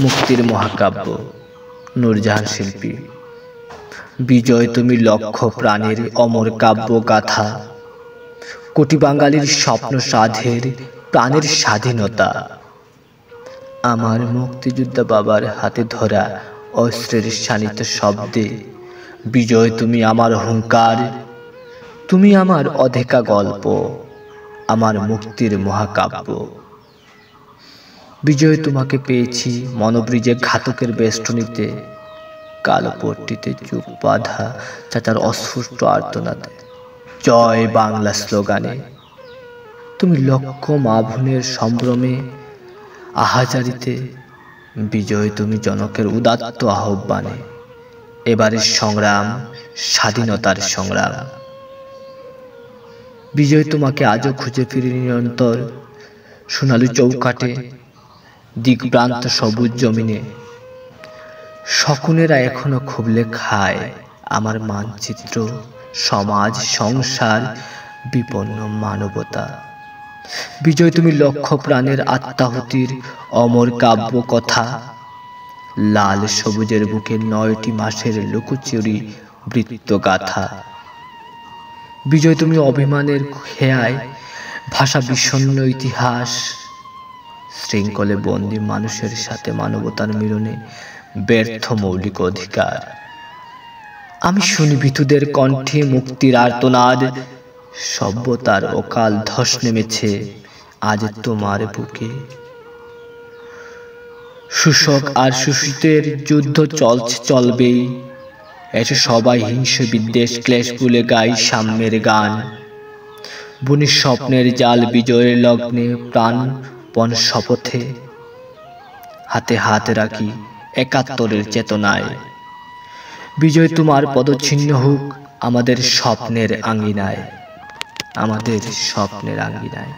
মুক্তির মহাকাব্য, নূরজাহান শিল্পী। বিজয় তুমি লক্ষ প্রাণের অমর কাব্য গাথা, কোটি বাঙালির স্বপ্ন সাধের প্রাণের স্বাধীনতা। আমার মুক্তিযোদ্ধা বাবার হাতে ধরা অস্ত্রের শানিত শব্দে বিজয় তুমি আমার হুঙ্কার, তুমি আমার অধেকা গল্প, আমার মুক্তির মহাকাব্য। বিজয় তোমাকে পেয়েছি মনোব্রিজে ঘাতকের বেষ্টনীতে, কালো পট্টিতে চুপ বাঁধা চাচার অস্ফুট আর্তনাদে, জয় বাংলা স্লোগানে। তুমি লক্ষ মা বোনের সম্ভ্রমে আহাজারিতে, বিজয় তুমি জনকের উদাত্ত আহ্বানে। এবারের সংগ্রাম স্বাধীনতার সংগ্রাম। বিজয় তোমাকে আজও খুঁজে ফিরি নিরন্তর সোনালী চৌকাটে, দিগভ্রান্ত সবুজ জমিনে। শকুনেরা এখনো খুবলে খায় আমার মানচিত্র, সমাজ, সংসার, বিপন্ন মানবতা। বিজয় তুমি লক্ষ প্রাণের আত্মাহুতির অমর কাব্য কথা, লাল সবুজের বুকে 9টি মাসের লুকোচুরি বৃত্ত গাথা। বিজয় তুমি অভিমানের খেয়ায় ভাষা বিষণ্ণ ইতিহাস, শৃঙ্খলে বন্দী মানুষের সাথে মানবতার মিলনে ব্যর্থ মৌলিক অধিকার। আমি শুনি ভীতুদের কণ্ঠে মুক্তির আর্তনাদ, সভ্যতার অকাল ধস নেমেছে আজ তোমার বুকে। শোষক আর শোষিতের যুদ্ধ চলবেই, এসে সবাই হিংসা বিদ্বেষ ক্লেশ ভুলে গাই সাম্যের গান। বুনি স্বপ্নের জাল বিজয়ের লগ্নে প্রাণপণ শপথে, হাতে হাত রাখি 71-এর চেতনায়। বিজয় তোমার পদচিহ্ন হোক আমাদের স্বপ্নের আঙ্গিনায়, আমাদের স্বপ্নের আঙ্গিনায়।